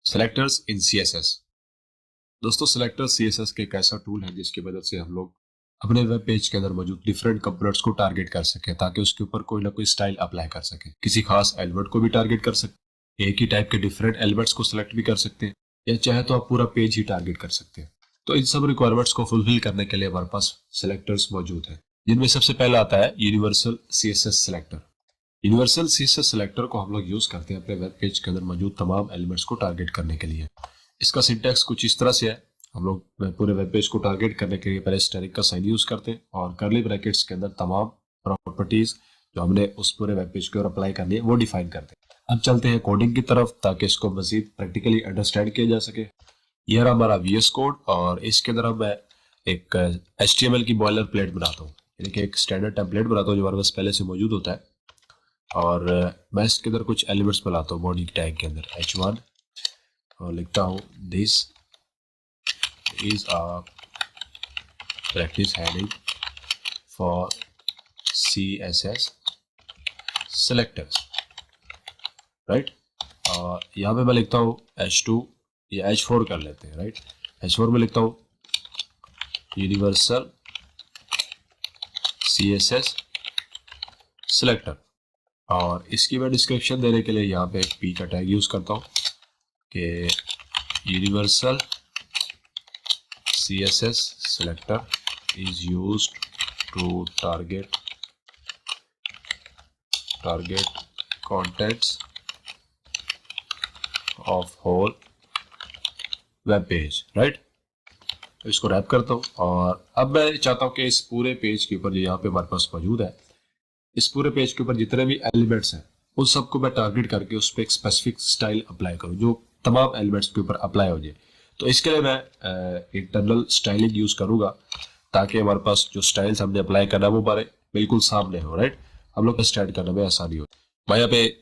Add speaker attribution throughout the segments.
Speaker 1: Selectors इन CSS. दोस्तों selector CSS के एक ऐसा टूल है जिसकी मदद से हम लोग अपने वेब पेज के अंदर मौजूद डिफरेंट कंपोनेंट्स को टारगेट कर सके ताकि उसके ऊपर कोई ना कोई स्टाइल अप्लाई कर सके। किसी खास एलिमेंट को भी टारगेट कर सकते हैं, एक ही टाइप के डिफरेंट एलिमेंट्स को सिलेक्ट भी कर सकते हैं, या चाहे तो आप पूरा पेज ही टारगेट कर सकते हैं। तो इन सब रिक्वायरमेंट्स को फुलफिल करने के लिए हमारे पास सिलेक्टर्स मौजूद है, जिनमें सबसे पहला आता है universal CSS selector. Universal CSS selector को हम लोग यूज करते हैं अपने वेब पेज के अंदर मौजूद तमाम एलिमेंट्स को टारगेट करने के लिए। इसका सिंटैक्स कुछ इस तरह से है। हम लोग पूरे वेब पेज को टारगेट करने के लिए पहले स्टैटिक का साइन यूज करते हैं और करली ब्रैकेट्स के अंदर तमाम प्रॉपर्टीज जो हमने उस पूरे वेब पेज के ऊपर अप्लाई करनी है वो डिफाइन करते हैं। अब चलते हैं कोडिंग की तरफ ताकि इसको मजीद प्रैक्टिकली अंडरस्टैंड किया जा सके। यह रहा हमारा वीएस कोड और इसके अंदर अब मैं एक HTML की बॉयलर प्लेट बनाता हूँ, यानी कि एक स्टैंडर्ड टेम्पलेट बनाता हूँ जो हमारे पास पहले से मौजूद होता है। और मैं इसके अंदर कुछ एलिमेंट्स बनाता हूँ बॉडी टैग के अंदर H1 और लिखता हूँ this is a practice heading for CSS selectors, right. और यहाँ पे मैं लिखता हूँ H2 या H4 कर लेते हैं, राइट। H4 में लिखता हूँ यूनिवर्सल CSS सेलेक्टर और इसकी मैं डिस्क्रिप्शन देने के लिए यहाँ पे एक P का टैग यूज करता हूँ कि universal CSS selector is used to target contents of whole web page, right? तो इसको रैप करता हूँ और अब मैं चाहता हूँ कि इस पूरे पेज के ऊपर जो यहाँ पे हमारे पास मौजूद है, इस पूरे पेज के ऊपर जितने भी एलिमेंट्स हैं उन सबको मैं टारगेट करके उस पर एक स्पेसिफिक स्टाइल अप्लाई करूँ जो तमाम एलिमेंट्स के ऊपर अप्लाई हो जाए। तो इसके लिए मैं इंटरनल स्टाइलिंग यूज करूंगा ताकि हमारे पास जो स्टाइल्स हमने अप्लाई करना है वो हमारे बिल्कुल सामने हो, राइट। हम लोग स्टाइल करने में आसानी हो। मैं यहाँ पे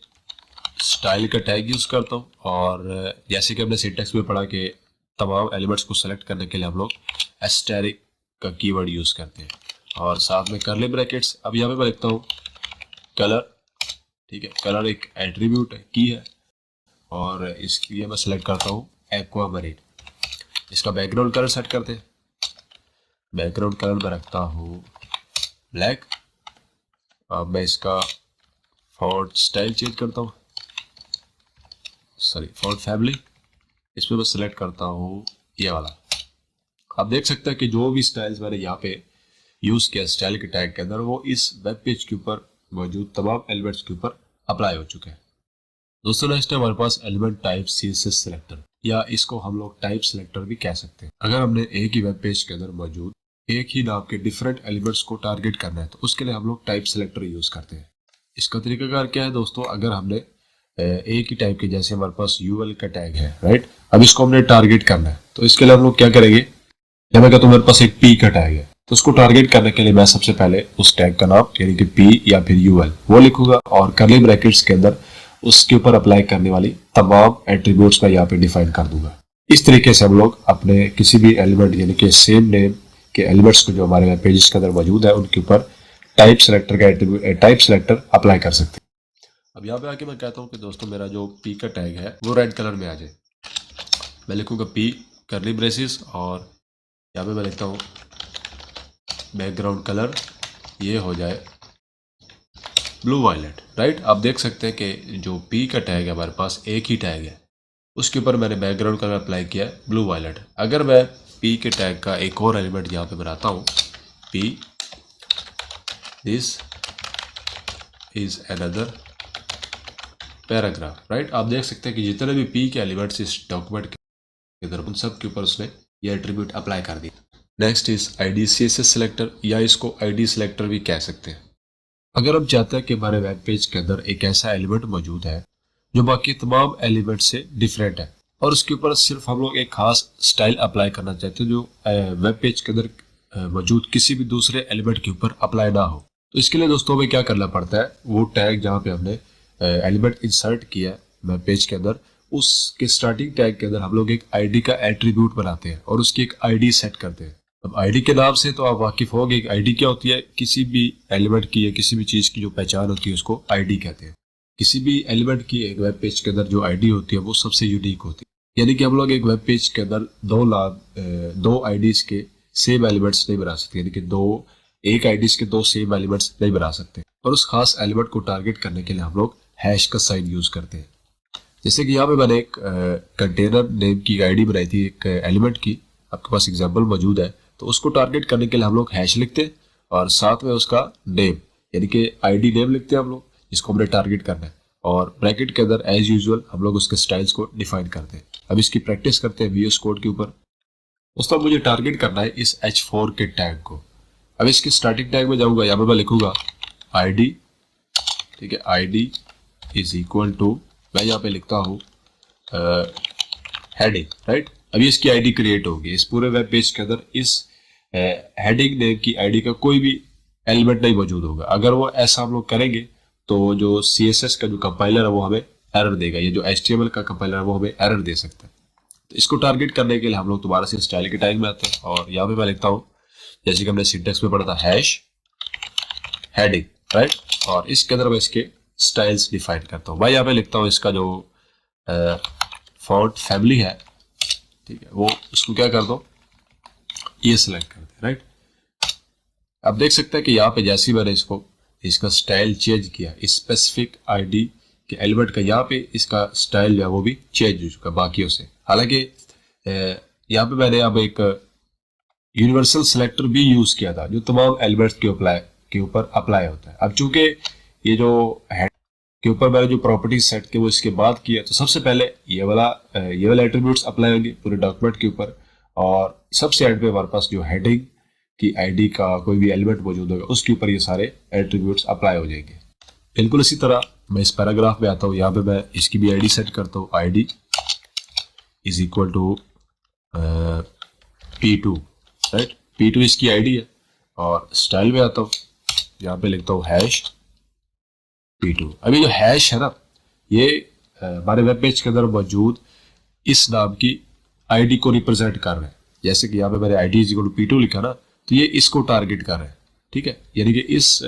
Speaker 1: स्टाइल का टैग यूज करता हूँ और जैसे कि हमने सिंटैक्स में पढ़ा कि तमाम एलिमेंट्स को सेलेक्ट करने के लिए हम लोग एस्टेरिक का कीवर्ड यूज करते हैं और साथ में करली ब्रैकेट्स। अब यहाँ पे मैं लिखता हूँ कलर, ठीक है। कलर एक एट्रीब्यूट है, की है और इसके लिए मैं सेलेक्ट करता हूँ एक्वामरीन। इसका बैकग्राउंड कलर सेट करते हैं। बैकग्राउंड कलर में रखता हूँ ब्लैक। अब मैं इसका फॉन्ट स्टाइल चेंज करता हूँ, सॉरी फॉन्ट फैमिली। इसमें मैं सेलेक्ट करता हूँ ये वाला। आप देख सकते हैं कि जो भी स्टाइल्स मैंने यहाँ पे यूज किया स्टाइल के टैग के अंदर वो इस वेब पेज के ऊपर मौजूद तमाम एलिमेंट्स के ऊपर अप्लाई हो चुके हैं। दोस्तों नेक्स्ट है हमारे पास एलिमेंट टाइप CSS सेलेक्टर, या इसको हम लोग टाइप सेलेक्टर भी कह सकते हैं। अगर हमने एक ही वेब पेज के अंदर मौजूद एक ही नाम के डिफरेंट एलिमेंट्स को टारगेट करना है तो उसके लिए हम लोग टाइप सेलेक्टर यूज करते हैं। इसका तरीकाकार क्या है दोस्तों, अगर हमने एक ही टाइप के, जैसे हमारे पास UL का टैग है, राइट। अब इसको हमने टारगेट करना है तो इसके लिए हम लोग क्या करेंगे, जब मैं कहता हूँ मेरे पास एक P का टैग है तो उसको टारगेट करने के लिए मैं सबसे पहले उस टैग का नाम यानी कि P या फिर UL वो लिखूंगा और करली ब्रैकेट्स के अंदर उसके ऊपर अप्लाई करने वाली तमाम एट्रीब्यूट्स मैं यहाँ पे डिफाइन कर दूंगा। इस तरीके से हम लोग अपने किसी भी एलिमेंट यानी कि सेम नेम के एलिमेंट्स को जो हमारे वेब पेजेस के अंदर मौजूद है उनके ऊपर टाइप सेलेक्टर का एट्रीब्यूट टाइप सेलेक्टर अप्लाई कर सकते हैं। अब यहाँ पे आके मैं कहता हूँ कि दोस्तों मेरा जो P का टैग है वो रेड कलर में आ जाए। मैं लिखूंगा P करली ब्रेसेस और यहाँ पे मैं लिखता हूँ बैकग्राउंड कलर ये हो जाए ब्लू वायलेट, राइट। आप देख सकते हैं कि जो P का टैग है हमारे पास एक ही टैग है, उसके ऊपर मैंने बैकग्राउंड कलर अप्लाई किया है ब्लू वायलेट। अगर मैं P के टैग का एक और एलिमेंट यहाँ पे बनाता हूँ P this is another paragraph, right. आप देख सकते हैं कि जितने भी P के एलिमेंट्स इस डॉक्यूमेंट के अंदर उन सब के ऊपर उसने ये एट्रीब्यूट अप्लाई कर दिया। Next is ID CSS selector, या इसको ID सेलेक्टर भी कह सकते हैं। अगर हम चाहते हैं कि हमारे वेब पेज के अंदर एक ऐसा एलिमेंट मौजूद है जो बाकी तमाम एलिमेंट से डिफरेंट है और उसके ऊपर सिर्फ हम लोग एक खास स्टाइल अप्लाई करना चाहते हैं जो वेब पेज के अंदर मौजूद किसी भी दूसरे एलिमेंट के ऊपर अप्लाई ना हो, तो इसके लिए दोस्तों हमें क्या करना पड़ता है, वो टैग जहाँ पे हमने एलिमेंट इंसर्ट किया है वेब पेज के अंदर उसके स्टार्टिंग टैग के अंदर हम लोग एक ID का एट्रीब्यूट बनाते हैं और उसकी एक ID सेट करते हैं। अब ID के नाम से तो आप वाकिफ होंगे कि ID क्या होती है, किसी भी एलिमेंट की या किसी भी चीज की जो पहचान होती है उसको ID कहते हैं। किसी भी एलिमेंट की एक वेब पेज के अंदर जो ID होती है वो सबसे यूनिक होती है। यानी कि हम लोग एक वेब पेज के अंदर दो आईडीज के सेम एलिमेंट्स नहीं बना सकते, यानी कि एक आईडीज के दो सेम एलिमेंट्स नहीं बना सकते। और उस खास एलिमेंट को टारगेट करने के लिए हम लोग हैश का साइन यूज करते हैं। जैसे कि यहाँ पे मैंने एक कंटेनर नेम की आईडी बनाई थी एक एलिमेंट की, आपके पास एग्जांपल मौजूद है, तो उसको टारगेट करने के लिए हम लोग हैश लिखते हैं और साथ में उसका नेम यानी कि आईडी नेम लिखते हैं हम लोग, जिसको हमने टारगेट करना है, और ब्रैकेट के अंदर एज यूजुअल हम लोग उसके स्टाइल्स को डिफाइन करते हैं। अब इसकी प्रैक्टिस करते हैं VS कोड के ऊपर। दोस्तों मुझे टारगेट करना है इस H4 के टैग को। अब इसके स्टार्टिंग टैग में जाऊंगा, यहाँ पे मैं लिखूंगा ID, ठीक है, ID इज इक्वल टू, मैं यहाँ पे लिखता हूँ हेडिंग, राइट। अभी इसकी आईडी क्रिएट होगी। इस पूरे वेब पेज के अंदर इस हेडिंग नेम की आईडी का कोई भी एलिमेंट नहीं मौजूद होगा। अगर वो ऐसा हम लोग करेंगे तो जो CSS का जो कंपाइलर है वो हमें एरर देगा, ये जो HTML का कंपाइलर है वो हमें एरर दे सकता है। तो इसको टारगेट करने के लिए हम लोग दोबारा से स्टाइल के टैग में आते हैं और यहाँ पे मैं लिखता हूँ, जैसे कि हमने सिंटेक्स में पढ़ा था, हैश हेडिंग, राइट, और इसके अंदर मैं इसके स्टाइल्स डिफाइन करता हूँ। भाई यहाँ पे लिखता हूँ इसका जो फॉन्ट फैमिली है, ठीक है, वो उसको क्या कर दो, ये सिलेक्ट कर दे, राइट। अब देख सकते हैं कि यहाँ पे जैसे ही मैंने इसका स्टाइल चेंज किया, स्पेसिफिक आईडी के एलिमेंट का, यहाँ पे इसका स्टाइल जो है वो भी चेंज हो चुका बाकियों से। हालांकि यहाँ पे मैंने अब एक यूनिवर्सल सिलेक्टर भी यूज किया था जो तमाम एलिमेंट्स के ऊपर अप्लाई होता है। अब चूंकि ये जो हेड के ऊपर मैंने जो प्रॉपर्टीज सेट किए वो इसके बाद किया, तो सबसे पहले ये वाला एट्रीब्यूट्स अप्लाई होंगे पूरे डॉक्यूमेंट के ऊपर, और सबसे एंड पे हमारे पास जो हेडिंग की आईडी का कोई भी एलिमेंट मौजूद होगा उसके ऊपर ये सारे एट्रीब्यूट्स अप्लाई हो जाएंगे। बिल्कुल इसी तरह मैं इस पैराग्राफ में आता हूँ, यहाँ पे मैं इसकी भी आईडी सेट करता हूँ, ID is equal to P2, right, P2 इसकी आईडी है। और स्टाइल में आता हूँ, यहाँ पे लिखता हूँ हैश P2। अभी जो हैश है ना, ये हमारे वेब पेज के अंदर मौजूद इस नाम की आईडी को रिप्रेजेंट कर रहा है। जैसे कि यहाँ पे मैंने ID is equal to P2 लिखा ना, तो ये इसको टारगेट कर रहा है, ठीक है, यानी कि इस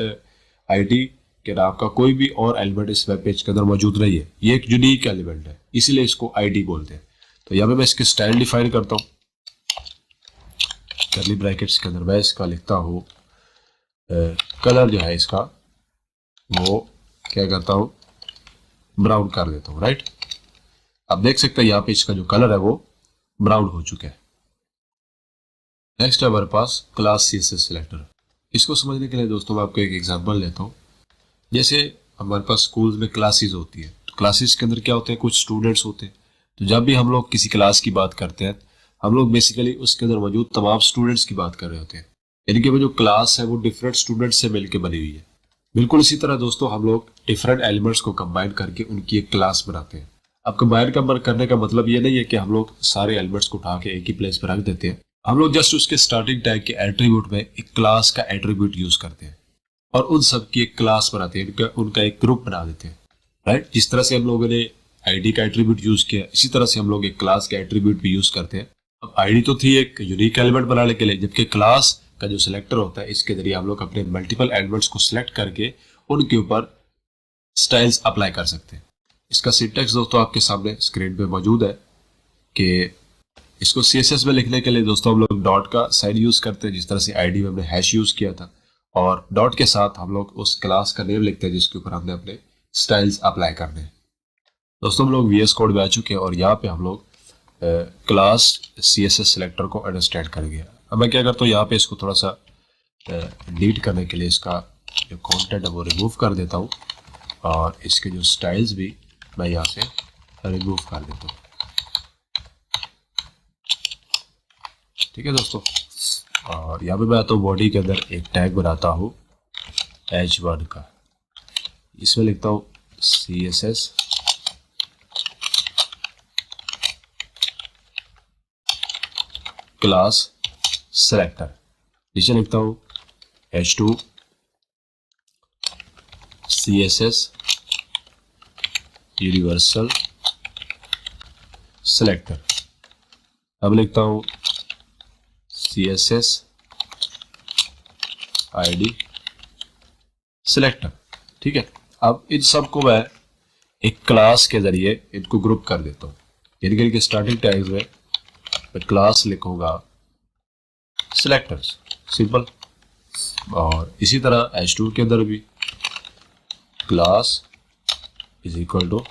Speaker 1: आईडी के नाम का कोई भी और एलिमेंट इस वेब पेज के अंदर मौजूद नहीं है, ये एक यूनिक एलिमेंट है, इसीलिए इसको आईडी बोलते हैं। तो यहाँ पे मैं इसके स्टाइल डिफाइन करता हूँ, कर्ली ब्रैकेट्स के अंदर मैं इसका लिखता हूँ कलर जो है इसका वो क्या करता हूँ, ब्राउन कर देता हूँ, राइट। अब देख सकते हैं यहाँ पे इसका जो कलर है वो ब्राउन हो चुका है। नेक्स्ट है हमारे पास क्लास CSS सिलेक्टर। इसको समझने के लिए दोस्तों मैं आपको एक एग्जांपल लेता हूँ। जैसे हमारे पास स्कूल्स में क्लासेस होती है, तो क्लासेस के अंदर क्या होते हैं, कुछ स्टूडेंट्स होते हैं। तो जब भी हम लोग किसी क्लास की बात करते हैं, हम लोग बेसिकली उसके अंदर मौजूद तमाम स्टूडेंट्स की बात कर रहे होते हैं, यानी कि वो जो क्लास है वो डिफरेंट स्टूडेंट्स से मिलकर बनी हुई है। बिल्कुल इसी तरह दोस्तों हम लोग डिफरेंट एलिमेंट्स को कंबाइन करके उनकी एक क्लास बनाते हैं। अब कंबाइन करने का मतलब ये नहीं है कि हम लोग सारे एलिमेंट्स को उठा के एक ही प्लेस पर रख देते हैं। हम लोग जस्ट उसके स्टार्टिंग टैग के एट्रीब्यूट में एक क्लास का एट्रीब्यूट यूज करते हैं और उन सब की एक क्लास बनाते हैं, उनका एक ग्रुप बना देते हैं, राइट। जिस तरह से हम लोगों ने आईडी का एट्रीब्यूट यूज किया, इसी तरह से हम लोग एक क्लास का एट्रीब्यूट भी यूज करते हैं। अब आईडी तो थी एक यूनिक एलिमेंट बनाने के लिए, जबकि क्लास का जो सिलेक्टर होता है इसके जरिए हम लोग अपने मल्टीपल एलिमेंट्स को सिलेक्ट करके उनके ऊपर स्टाइल्स अप्लाई कर सकते हैं। इसका सिंटैक्स दोस्तों आपके सामने स्क्रीन पे मौजूद है कि इसको CSS में लिखने के लिए दोस्तों हम लोग डॉट का साइन यूज करते हैं, जिस तरह से आईडी में हमने हैश यूज किया था, और डॉट के साथ हम लोग उस क्लास का नेम लिखते हैं जिसके ऊपर हमने अपने स्टाइल्स अप्लाई करने हैं। दोस्तों हम लोग VS कोड में आ चुके हैं और यहाँ पे हम लोग क्लास CSS सिलेक्टर को अंडरस्टैंड कर गया। अब मैं क्या करता हूँ, यहाँ पे इसको थोड़ा सा डिलीट करने के लिए इसका जो कंटेंट है वो रिमूव कर देता हूँ और इसके जो स्टाइल्स भी मैं यहाँ से रिमूव कर देता हूँ, ठीक है दोस्तों। और यहाँ पे मैं आता हूँ बॉडी के अंदर एक टैग बनाता हूँ H1 का, इसमें लिखता हूँ CSS क्लास सेलेक्टर, नीचे लिखता हूँ H2 CSS यूनिवर्सल सिलेक्टर। अब लिखता हूँ CSS ID सिलेक्टर, ठीक है। अब इन सबको मैं एक क्लास के जरिए इनको ग्रुप कर देता हूँ, यानी कि स्टार्टिंग टैग्स में मैं क्लास लिखूंगा सिलेक्टर्स, सिंपल। और इसी तरह h2 के अंदर भी class is equal to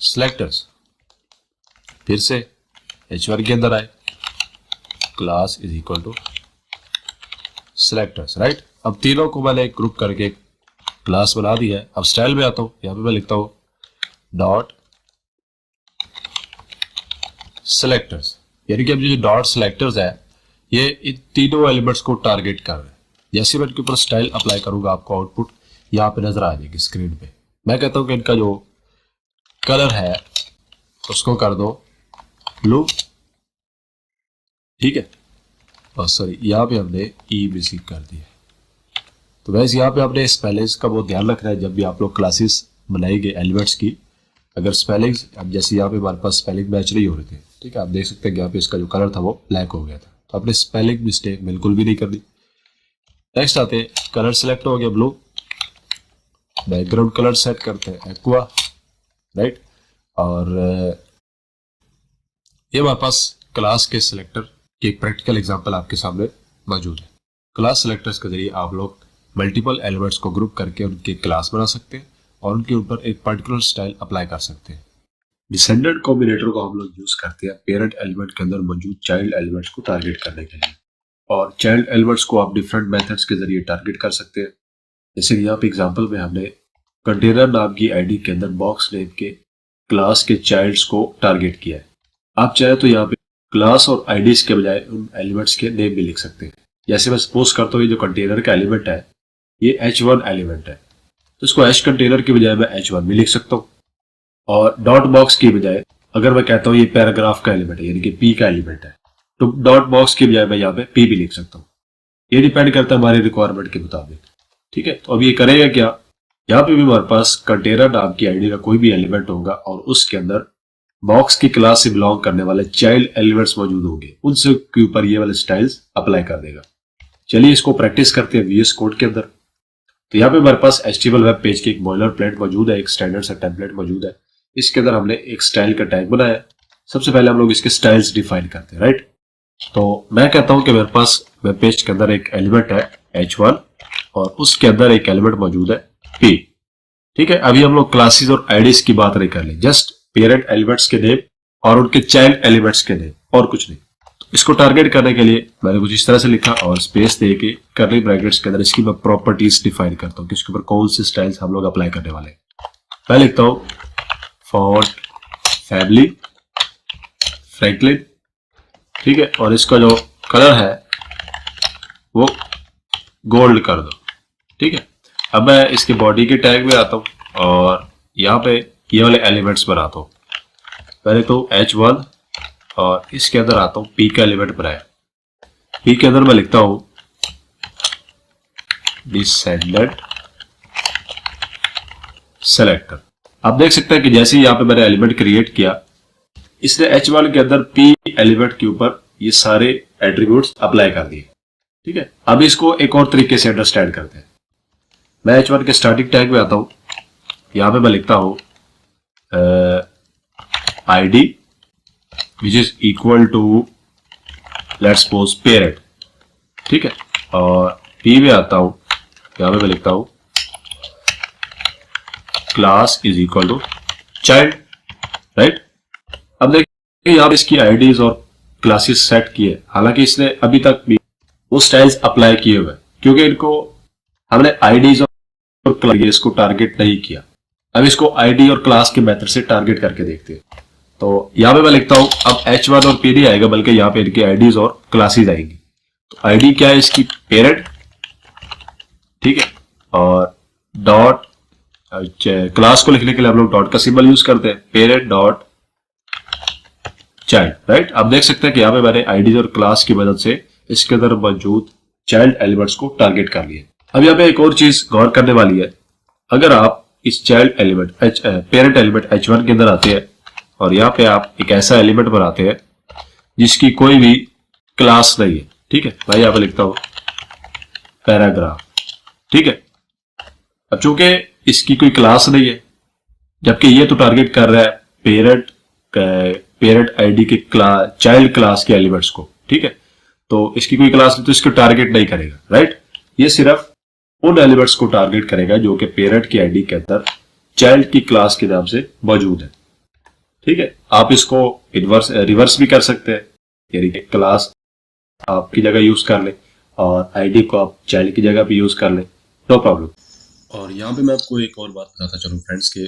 Speaker 1: selectors. फिर से h1 के अंदर आए, class is equal to selectors, right. अब तीनों को मैंने ग्रुप करके क्लास बना दिया है। अब स्टाइल में आता हूं, यहां पे मैं लिखता हूं डॉट सिलेक्टर्स, यानी कि अब जो डॉट सिलेक्टर्स है ये इन तीनों एलिमेंट्स को टारगेट कर रहे हैं। जैसे मैं इनके ऊपर स्टाइल अप्लाई करूंगा आपको आउटपुट यहाँ पे नजर आ जाएगी स्क्रीन पे। मैं कहता हूँ कि इनका जो कलर है उसको कर दो ब्लू, ठीक है। और सॉरी यहाँ पे हमने ई मिसिंग कर दिया। तो वैसे यहाँ पे आपने स्पेलिंग्स का बहुत ध्यान रखना है जब भी आप लोग क्लासेस बनाएंगे एलिमेंट्स की। अगर स्पेलिंग्स, अब जैसे यहाँ पे हमारे पास स्पेलिंग मैच नहीं हो रहे थे, ठीक है, आप देख सकते हैं कि यहाँ पे इसका जो कलर था वो ब्लैक हो गया था। तो आपने स्पेलिंग मिस्टेक बिल्कुल भी नहीं करनी। नेक्स्ट आते हैं, कलर सेलेक्ट हो गया ब्लू, बैकग्राउंड कलर सेट करते हैं एक्वा, राइट। और ये हमारे पास क्लास के सिलेक्टर की एक प्रैक्टिकल एग्जांपल आपके सामने मौजूद है। क्लास सिलेक्टर्स के जरिए आप लोग मल्टीपल एलिमेंट्स को ग्रुप करके उनके क्लास बना सकते हैं और उनके ऊपर एक पर्टिकुलर स्टाइल अप्लाई कर सकते हैं। डिसेंडेंट कॉम्बिनेटर को हम लोग यूज करते हैं पेरेंट एलिमेंट के अंदर मौजूद चाइल्ड एलिमेंट्स को टारगेट करने के लिए। और चाइल्ड एलिमेंट्स को आप डिफरेंट मेथड्स के जरिए टारगेट कर सकते हैं। जैसे यहाँ पे एग्जांपल में हमने कंटेनर नाम की आईडी के अंदर बॉक्स नेम के क्लास के चाइल्ड्स को टारगेट किया है। आप चाहे तो यहाँ पे क्लास और आईडीज के बजाय उन एलिमेंट्स के नेम भी लिख सकते हैं। जैसे मैं सपोज करता हूँ ये जो कंटेनर का एलिमेंट है ये h1 एलिमेंट है, तो इसको h कंटेनर की बजाय मैं h1 भी लिख सकता हूँ। और डॉट बॉक्स की बजाय अगर मैं कहता हूँ ये पैराग्राफ का एलिमेंट है यानी कि p का एलिमेंट है, तो डॉट बॉक्स की बजाय मैं यहाँ पे p भी लिख सकता हूँ। ये डिपेंड करता है हमारी रिक्वायरमेंट के मुताबिक, ठीक है। तो अब ये करेगा क्या, यहाँ पे भी हमारे पास कंटेनर नाम की आईडी का कोई भी एलिमेंट होगा और उसके अंदर बॉक्स की क्लास से बिलोंग करने वाले चाइल्ड एलिमेंट्स मौजूद होंगे, उनसे के ऊपर ये वाले स्टाइल्स अप्लाई कर देगा। चलिए इसको प्रैक्टिस करते हैं VS कोड के अंदर। तो यहाँ पे हमारे पास HTML वेब पेज की एक बॉयलर प्लेट मौजूद है, एक स्टैंडर्ड सा टेम्पलेट मौजूद है। इसके अंदर हमने एक स्टाइल का टैग बनाया। सबसे पहले हम लोग इसके स्टाइल्स डिफाइन करते हैं, राइट। तो मैं कहता हूं कि मेरे पास वेब पेज के अंदर एक एलिमेंट है h1 और उसके अंदर एक एलिमेंट मौजूद है p, ठीक है। अभी हम लोग क्लासेस और आईडीज की बात नहीं कर ले, जस्ट पेरेंट एलिमेंट्स के नेम और उनके चाइल्ड एलिमेंट्स के नेम और कुछ नहीं। तो इसको टारगेट करने के लिए मैंने कुछ इस तरह से लिखा और स्पेस दे के कर्ली ब्रैकेट्स के अंदर इसकी मैं प्रॉपर्टीज डिफाइन करता हूँ कि इसके ऊपर कौन से स्टाइल्स हम लोग अप्लाई करने वाले हैं। मैं लिखता हूँ फॉन्ट फैमिली फ्रैंकलिन, ठीक है। और इसका जो कलर है वो गोल्ड कर दो, ठीक है। अब मैं इसके बॉडी के टैग में आता हूँ और यहाँ पे ये वाले एलिमेंट्स बनाता हूँ। पहले तो h1 और इसके अंदर आता हूँ p का एलिमेंट बनाया। p के अंदर मैं लिखता हूँ डिसेंडेंट सेलेक्टर। आप देख सकते हैं कि जैसे ही यहाँ पे मैंने एलिमेंट क्रिएट किया इसने h1 के अंदर p एलिमेंट के ऊपर ये सारे एट्रीब्यूट्स अप्लाई कर दिए, ठीक है। अब इसको एक और तरीके से अंडरस्टैंड करते हैं। मैं h1 के स्टार्टिंग टैग में आता हूं, यहां पे मैं लिखता हूं id which is equal to let's suppose parent, ठीक है। और p में आता हूं, यहां पे मैं लिखता हूं class is equal to child, right. अब देखिए यहां पे इसकी आईडीज और क्लासेस सेट किए, हालांकि इसने अभी तक भी वो स्टाइल्स अप्लाई किए हुए क्योंकि इनको हमने आईडीज और क्लास को टारगेट नहीं किया। अब इसको आईडी और क्लास के मेथड से टारगेट करके देखते हैं। तो यहां पे मैं लिखता हूं अब h1 और p नहीं आएगा बल्कि यहां पे इनकी आईडीज और क्लासेस आएंगी। तो आईडी क्या है इसकी पेरेंट, ठीक है। और डॉट क्लास को लिखने के लिए हम लोग डॉट का सिंबल यूज करते हैं, पेरेंट डॉट चाइल्ड, राइट। आप देख सकते हैं कि यहाँ पे मैंने आईडीज और क्लास की मदद से इसके अंदर मौजूद चाइल्ड एलिमेंट्स को टारगेट कर लिया। अब यहाँ पे एक और चीज गौर करने वाली है, अगर आप इस child element parent element h1 के अंदर आते हैं और यहाँ पे आप एक ऐसा एलिमेंट बनाते हैं जिसकी कोई भी क्लास नहीं है, ठीक है। मैं यहाँ पे लिखता हूं पैराग्राफ, ठीक है। अब चूंकि इसकी कोई क्लास नहीं है जबकि ये तो टारगेट कर रहा है पेरेंट पेरेंट आईडी के चाइल्ड क्लास के एलिमेंट्स को, ठीक है। तो इसकी कोई क्लास तो इसको टारगेट नहीं करेगा, राइट। ये सिर्फ उन एलिमेंट्स को टारगेट करेगा जो कि पेरेंट की आईडी के अंदर चाइल्ड की क्लास के नाम से मौजूद है, ठीक है। आप इसको रिवर्स भी कर सकते हैं, यानी कि क्लास आपकी जगह यूज कर ले और आईडी को आप चाइल्ड की जगह भी यूज कर ले, नो प्रॉब्लम। और यहाँ पे मैं आपको एक और बात बताता चलूँ फ्रेंड्स के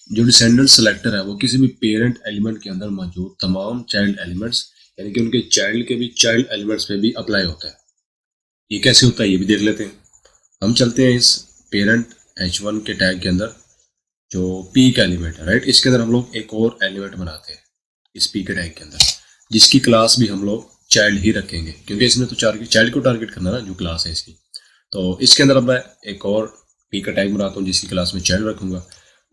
Speaker 1: जो डिसेंडेंट सेलेक्टर है वो किसी भी पेरेंट एलिमेंट के अंदर मौजूद तमाम चाइल्ड एलिमेंट्स यानी कि उनके चाइल्ड के भी चाइल्ड एलिमेंट्स पे भी अप्लाई होता है। ये कैसे होता है ये भी देख लेते हैं। हम चलते हैं इस पेरेंट h1 के टैग के अंदर जो p का एलिमेंट है, राइट। इसके अंदर हम लोग एक और एलिमेंट बनाते हैं इस p के टैग के अंदर, जिसकी क्लास भी हम लोग चाइल्ड ही रखेंगे क्योंकि इसमें तो चाइल्ड को टारगेट करना ना जो क्लास है इसकी। तो इसके अंदर अब मैं एक और p का टैग बनाता हूँ जिसकी क्लास में चाइल्ड रखूंगा।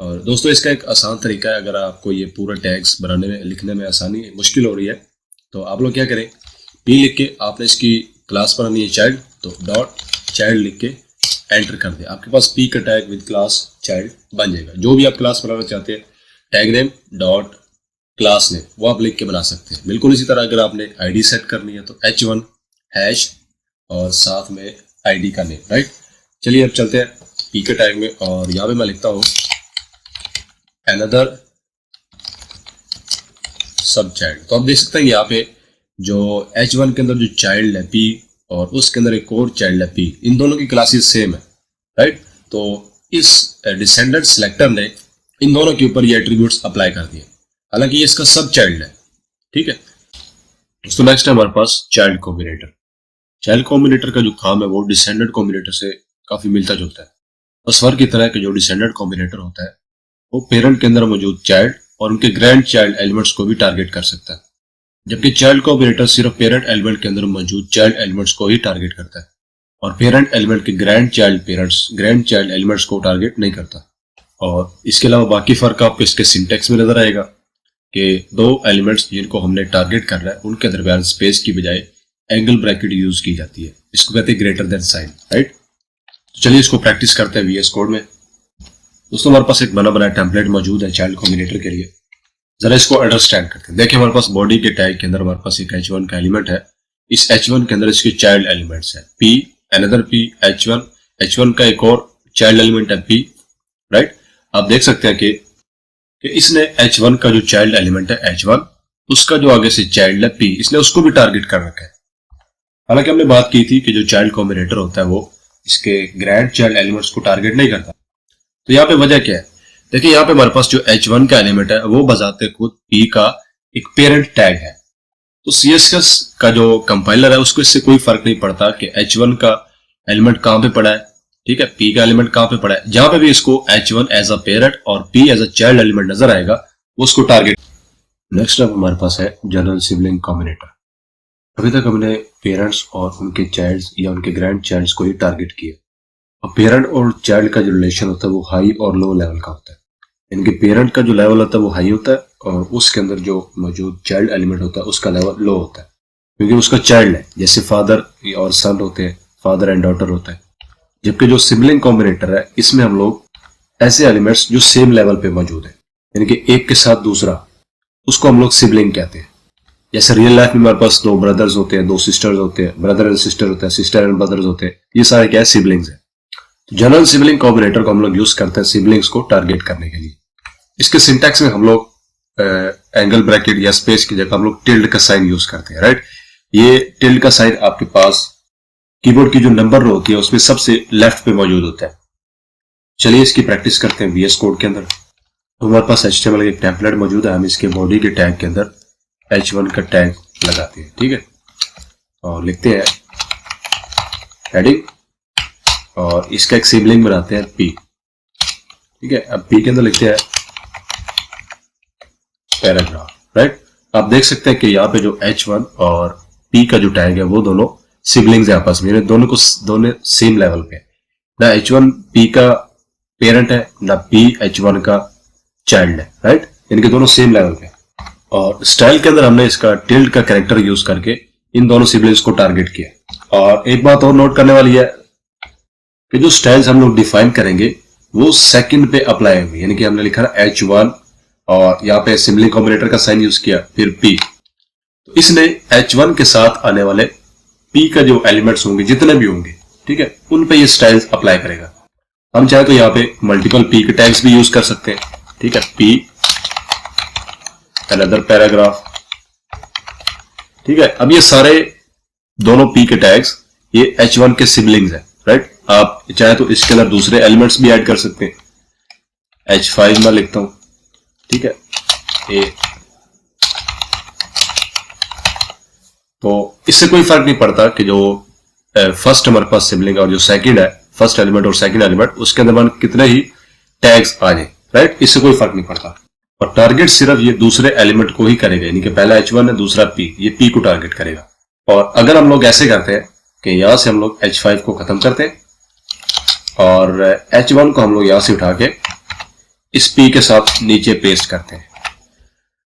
Speaker 1: और दोस्तों इसका एक आसान तरीका है, अगर आपको ये पूरा टैग्स बनाने में लिखने में आसानी मुश्किल हो रही है तो आप लोग क्या करें, p लिख के आपने इसकी क्लास बनानी है चाइल्ड, तो डॉट चाइल्ड लिख के एंटर कर दे, आपके पास p का टैग विद क्लास चाइल्ड बन जाएगा। जो भी आप क्लास बनाना चाहते हैं tag name dot class name वो आप लिख के बना सकते हैं। बिल्कुल इसी तरह अगर आपने आईडी सेट करनी है तो h1 हैश और साथ में आईडी का नेम, राइट। चलिए अब चलते हैं p के टैग में और यहाँ पे मैं लिखता हूँ अनदर सब चाइल्ड। तो आप देख सकते हैं यहाँ पे जो h1 के अंदर जो चाइल्ड है p और उसके अंदर एक और चाइल्ड है p, इन दोनों की क्लासेस सेम है, राइट। तो इस डिसेंडेंट सेलेक्टर ने इन दोनों के ऊपर ये एट्रीब्यूट्स अप्लाई कर दिए, हालांकि ये इसका सब चाइल्ड है, ठीक है। तो नेक्स्ट है हमारे पास चाइल्ड कॉम्बिनेटर। चाइल्ड कॉम्बिनेटर का जो काम है वो डिसेंडेंट कॉम्बिनेटर से काफी मिलता जुलता है। बस फर्क की तरह के जो डिसेंडेंट कॉम्बिनेटर होता है वो पेरेंट के अंदर मौजूद चाइल्ड और उनके ग्रैंड चाइल्ड एलिमेंट्स को भी टारगेट कर सकता है, जबकि चाइल्ड कॉम्बिनेटर सिर्फ पेरेंट एलिमेंट के अंदर मौजूद चाइल्ड एलिमेंट्स को ही टारगेट करता है और पेरेंट एलिमेंट के ग्रैंड चाइल्ड एलिमेंट्स को टारगेट नहीं करता। और इसके अलावा बाकी फर्क आपको इसके सिंटेक्स में नजर आएगा कि दो एलिमेंट्स जिनको हमने टारगेट करना है उनके दरमियान स्पेस की बजाय एंगल ब्रैकेट यूज की जाती है, इसको कहते हैं ग्रेटर देन साइन, राइट। तो चलिए इसको प्रैक्टिस करते हैं VS कोड में। दोस्तों हमारे पास एक बना बनाया टेम्पलेट मौजूद है चाइल्ड कॉम्बिनेटर के लिए, जरा इसको अंडरस्टैंड करते हैं। देखिए हमारे पास बॉडी के टैग के अंदर हमारे पास एक h1 का एलिमेंट है, इस h1 के अंदर इसके चाइल्ड एलिमेंट्स है p, अनदर p, h1 का एक और चाइल्ड एलिमेंट है p, राइट। आप देख सकते हैं कि इसने h1 का जो चाइल्ड एलिमेंट है h1 उसका जो आगे से चाइल्ड है p, इसने उसको भी टारगेट कर रखा है। हालांकि हमने बात की थी कि जो चाइल्ड कॉम्बिनेटर होता है वो इसके ग्रैंड चाइल्ड एलिमेंट्स को टारगेट नहीं करता। तो यहाँ पे वजह क्या है, देखिए यहाँ पे हमारे पास जो h1 का एलिमेंट है वो बजाते खुद p का एक पेरेंट टैग है। तो CSS का जो कंपाइलर है उसको इससे कोई फर्क नहीं पड़ता कि h1 का एलिमेंट कहाँ पे पड़ा है, ठीक है, p का एलिमेंट कहाँ पे पड़ा है। जहां पे भी इसको h1 एज अ पेरेंट और p as a child element नजर आएगा वो उसको टारगेट। नेक्स्ट अब हमारे पास है जनरल सिबलिंग कॉम्बिनेटर। अभी तक हमने पेरेंट्स और उनके चाइल्ड्स या उनके ग्रैंड चाइल्ड्स को ही टारगेट किया। अब पेरेंट और चाइल्ड का जो रिलेशन होता है वो हाई और लो लेवल का होता है, इनके पेरेंट का जो लेवल होता है वो हाई होता है और उसके अंदर जो मौजूद चाइल्ड एलिमेंट होता है उसका लेवल लो होता है क्योंकि उसका चाइल्ड है। जैसे फादर और सन होते हैं, फादर एंड डॉटर होता है। जबकि जो सिबलिंग कॉम्बिनेटर है इसमें हम लोग ऐसे एलिमेंट्स जो सेम लेवल पे मौजूद है यानी कि एक के साथ दूसरा, उसको हम लोग सिबलिंग कहते हैं। जैसे रियल लाइफ में हमारे पास दो ब्रदर्स होते हैं, दो सिस्टर्स होते हैं, ब्रदर एंड सिस्टर होता है, सिस्टर एंड ब्रदर्स होते हैं, ये सारे क्या है सिबलिंग्स है। जनरल सिबलिंग कॉम्बिनेटर को हम लोग यूज करते हैं सिबलिंग्स को टारगेट करने के लिए। इसके सिंटैक्स में हम लोग एंगल ब्रैकेट या स्पेस की जगह हम लोग टिल्ड का साइन यूज करते हैं, राइट। ये टिल्ड का साइन आपके पास कीबोर्ड की जो नंबर रो होती है उसमें सबसे लेफ्ट पे मौजूद होता है। चलिए इसकी प्रैक्टिस करते हैं VS कोड के अंदर। तो हमारे पास HTML का एक टेम्पलेट मौजूद है, हम इसके बॉडी के टैग के अंदर h1 का टैग लगाते हैं, ठीक है, और लिखते हैं हेडिंग और इसका एक सिबलिंग बनाते हैं p, ठीक है। अब p के अंदर लिखते हैं पैराग्राफ, राइट। आप देख सकते हैं कि यहाँ पे जो h1 और p का जो टैग है वो दोनों सिबलिंग्स है आपस में, दोनों सेम लेवल पे, ना h1 p का पेरेंट है ना p h1 का चाइल्ड है, राइट। इनके दोनों सेम लेवल पे। और स्टाइल के अंदर हमने इसका टिल्ड का कैरेक्टर यूज करके इन दोनों सिबलिंग्स को टारगेट किया। और एक बात और नोट करने वाली है कि जो स्टाइल्स हम लोग डिफाइन करेंगे वो सेकंड पे अप्लाई होंगे, यानी कि हमने लिखा है h1 और यहाँ पे सिबलिंग कॉम्बिनेटर का साइन यूज किया, फिर P। तो इसने H1 के साथ आने वाले P का जो एलिमेंट्स होंगे जितने भी होंगे, ठीक है, उन पे ये स्टाइल्स अप्लाई करेगा। हम चाहे तो यहाँ पे मल्टीपल P के टैग्स भी यूज कर सकते हैं, ठीक है, P अनदर पैराग्राफ, ठीक है। अब ये सारे दोनों P के टैग्स ये H1 के सिबलिंग्स है, राइट। आप चाहे तो इसके अंदर दूसरे एलिमेंट्स भी ऐड कर सकते हैं। H5 में लिखता हूं, ठीक है, ए। तो इससे कोई फर्क नहीं पड़ता कि जो फर्स्ट हमारे पास सिबलिंग और जो सेकंड है, फर्स्ट एलिमेंट और सेकंड एलिमेंट, उसके अंदर कितने ही टैग्स आ जाए, राइट, इससे कोई फर्क नहीं पड़ता। और टारगेट सिर्फ ये दूसरे एलिमेंट को ही करेगा, यानी कि पहला H1 है, दूसरा P, ये P को टारगेट करेगा। और अगर हम लोग ऐसे करते हैं कि यहां से हम लोग H5 को खत्म करते हैं और H1 को हम लोग यहां से उठा के इस P के साथ नीचे पेस्ट करते हैं।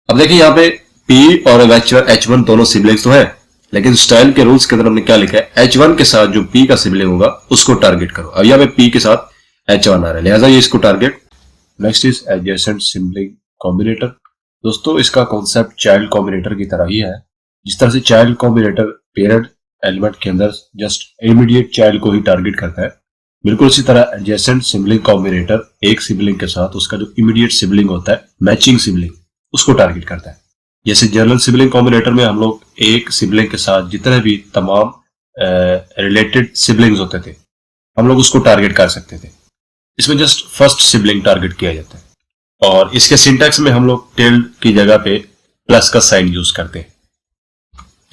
Speaker 1: अब देखिए यहाँ पे P और H1 दोनों सिबलिंग्स तो है, लेकिन स्टाइल के रूल्स के अंदर हमने क्या लिखा है, H1 के साथ जो P का सिबलिंग होगा उसको टारगेट करो। अब यहाँ पे P के साथ H1 आ रहा है, लिहाजा ये इसको target. Next is adjacent sibling combinator. दोस्तों इसका कॉन्सेप्ट चाइल्ड कॉम्बिनेटर की तरह ही है। जिस तरह से चाइल्ड कॉम्बिनेटर पेरेंट एलिमेंट के अंदर जस्ट इमीडिएट चाइल्ड को ही टारगेट करता है, बिल्कुल इसी तरह एडजेसेंट सिबलिंग कॉम्बिनेटर एक सिबलिंग के साथ उसका जो इमीडिएट सिबलिंग होता है, मैचिंग सिबलिंग, उसको टारगेट करता है। जैसे जनरल सिबलिंग कॉम्बिनेटर में हम लोग एक सिबलिंग के साथ जितने भी तमाम रिलेटेड सिबलिंग्स होते थे हम लोग उसको टारगेट कर सकते थे। इसमें जस्ट फर्स्ट सिबलिंग टारगेट किया जाता है और इसके सिंटैक्स में हम लोग टिल्ड की जगह पे प्लस का साइन यूज करते हैं।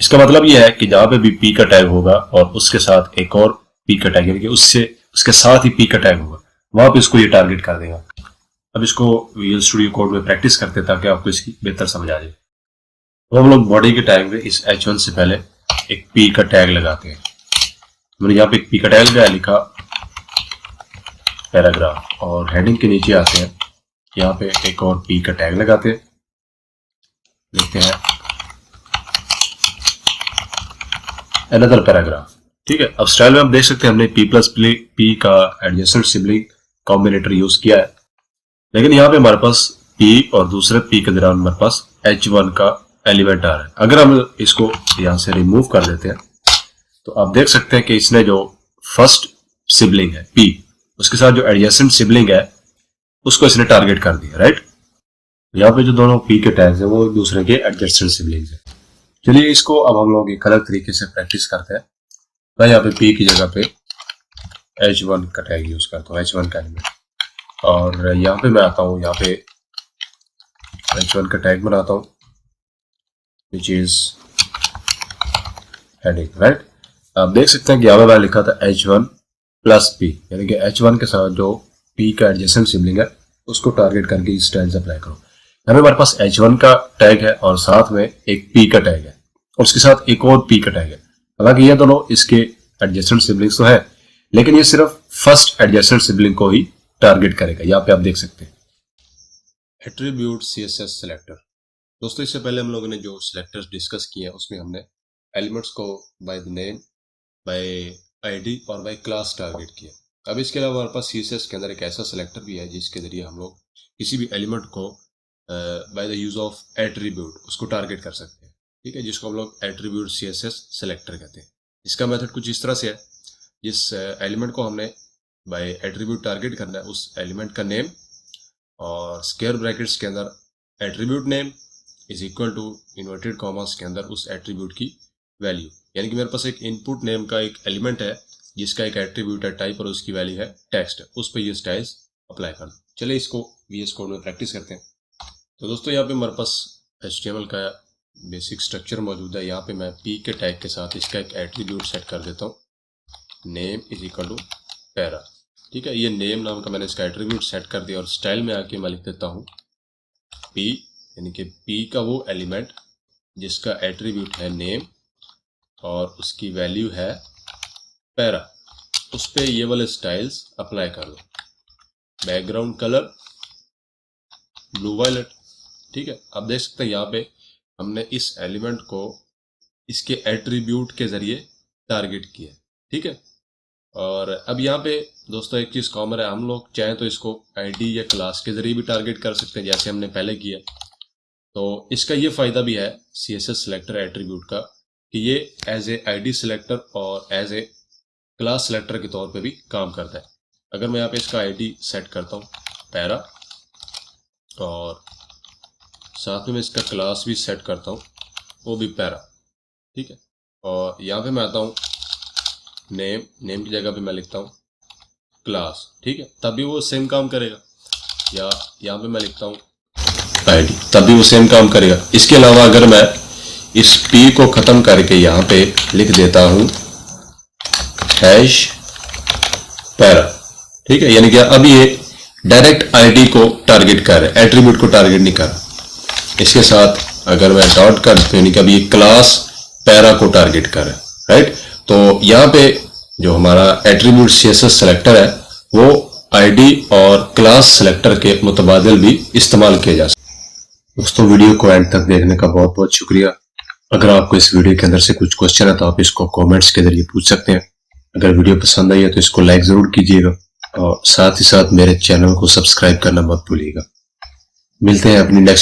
Speaker 1: इसका मतलब यह है कि जहां पे भी P का टैग होगा और उसके साथ एक और P का टैग, यानी कि उसके साथ ही P का टैग होगा, वहां पे इसको ये टारगेट कर देगा। अब इसको विजुअल स्टूडियो कोड में प्रैक्टिस करते हैं ताकि आपको इसकी बेहतर समझ आ जाए। तो हम लोग बॉडी के टैग में इस H1 से पहले एक P का टैग लगाते हैं। मैंने यहाँ पे एक P का टैग लगाया, लिखा पैराग्राफ, और हेडिंग के नीचे आते हैं, यहाँ पे एक और P का टैग लगाते हैं, लिखते हैं अनदर पैराग्राफ, ठीक है। अब स्टाइल में आप देख सकते हैं हमने P प्लस P का एडजेसेंट सिबलिंग कॉम्बिनेटर यूज किया है, लेकिन यहाँ पे हमारे पास P और दूसरे P के दौरान हमारे पास H1 का एलिमेंट आ रहा है। अगर हम इसको यहां से रिमूव कर देते हैं तो आप देख सकते हैं कि इसने जो फर्स्ट सिबलिंग है P, उसके साथ जो एडजेसेंट सिबलिंग है उसको इसने टारगेट कर दिया, राइट। यहाँ पे जो दोनों P के टैग्स है वो एक दूसरे के एडजेसेंट सिबलिंग्स है। चलिए इसको अब हम लोग एक अलग तरीके से प्रैक्टिस करते हैं। मैं यहाँ पे P की जगह पे H1 का टैग यूज करता हूँ, H1 का एलिमेंट, और यहाँ पे मैं आता हूँ, यहाँ पे H1 का टैग बनाता हूँ which is heading, राइट। आप देख सकते हैं कि यहाँ पे मैं लिखा था H1 प्लस P, यानी कि H1 के साथ जो P का एडजेसेंट सिबलिंग है उसको टारगेट करके इस स्टाइल से अप्लाई करो। यहाँ पे हमारे पास H1 का टैग है और साथ में एक P का टैग है और उसके साथ एक और P का टैग है। हालांकि ये दोनों इसके एडजेसेंट सिबलिंग्स तो है, लेकिन ये सिर्फ फर्स्ट एडजेसेंट सिबलिंग को ही टारगेट करेगा। यहाँ पे आप देख सकते हैं एट्रीब्यूट CSS सिलेक्टर। दोस्तों इससे पहले हम लोगों ने जो सिलेक्टर्स डिस्कस किए हैं उसमें हमने एलिमेंट्स को by the name, bye ID और बाय क्लास टारगेट किया। अब इसके अलावा हमारे पास CSS के अंदर एक ऐसा सिलेक्टर भी है जिसके जरिए हम लोग किसी भी एलिमेंट को by the use of attribute उसको टारगेट कर सकते हैं, ठीक है, जिसको हम लोग एट्रीब्यूट CSS सिलेक्टर कहते हैं। इसका मेथड कुछ इस तरह से है, जिस एलिमेंट को हमने बाय एट्रीब्यूट टारगेट करना है उस एलिमेंट का नेम और स्क्वायर ब्रैकेट्स के अंदर attribute name is equal to inverted commas के अंदर उस एट्रीब्यूट की वैल्यू, यानी कि मेरे पास एक इनपुट नेम का एक एलिमेंट है जिसका एक एट्रीब्यूट है टाइप और उसकी वैल्यू है टेक्स्ट, उस पर ये स्टाइल्स अप्लाई कर दो। चलिए इसको VS कोड में प्रैक्टिस करते हैं। तो दोस्तों यहाँ पे हमारे पास HTML का बेसिक स्ट्रक्चर मौजूद है। यहाँ पे मैं P के टैग के साथ इसका एक एट्रीब्यूट सेट कर देता हूँ, name is equal to para, ठीक है। ये नेम नाम का मैंने इसका एट्रीब्यूट सेट कर दिया और स्टाइल में आके मैं लिख देता हूँ P, यानी कि P का वो एलिमेंट जिसका एट्रीब्यूट है नेम और उसकी वैल्यू है पैरा, उस पे ये वाले स्टाइल्स अप्लाई कर दो। बैकग्राउंड कलर ब्लू वायलेट, ठीक है। आप देख सकते हैं यहाँ पे हमने इस एलिमेंट को इसके एट्रीब्यूट के जरिए टारगेट किया, ठीक है। और अब यहाँ पे दोस्तों एक चीज़ कॉमन है, हम लोग चाहें तो इसको आईडी या क्लास के जरिए भी टारगेट कर सकते हैं जैसे हमने पहले किया। तो इसका ये फ़ायदा भी है CSS सिलेक्टर एट्रीब्यूट का कि ये एज ए आईडी सिलेक्टर और एज ए क्लास सिलेक्टर के तौर पे भी काम करता है। अगर मैं यहाँ पे इसका आईडी सेट करता हूँ पैरा और साथ में मैं इसका क्लास भी सेट करता हूँ वो भी पैरा, ठीक है। और यहाँ पे मैं आता हूँ नेम की जगह पे मैं लिखता हूँ क्लास, ठीक है, तभी वो सेम काम करेगा। या यहाँ पे मैं लिखता हूँ आईडी, तभी वो सेम काम करेगा। इसके अलावा अगर मैं इस P को ख़त्म करके यहाँ पे लिख देता हूँ हैश पैरा, ठीक है, यानी कि अब ये डायरेक्ट आईडी को टारगेट कर रहा है, एट्रीब्यूट को टारगेट नहीं कर रहा। इसके साथ अगर मैं डॉट कर दूं यानी कि अब ये क्लास पैरा को टारगेट कर रहा है, राइट। तो यहाँ पे जो हमारा एट्रीब्यूट CSS सेलेक्टर है वो आईडी और क्लास सेलेक्टर के मुतबादिल भी इस्तेमाल किया जा सकता है। दोस्तों वीडियो को एंड तक देखने का बहुत बहुत शुक्रिया। अगर आपको इस वीडियो के अंदर से कुछ क्वेश्चन है तो आप इसको कमेंट्स के जरिए पूछ सकते हैं। अगर वीडियो पसंद आई है तो इसको लाइक जरूर कीजिएगा और साथ ही साथ मेरे चैनल को सब्सक्राइब करना मत भूलिएगा। मिलते हैं अपनी नेक्स्ट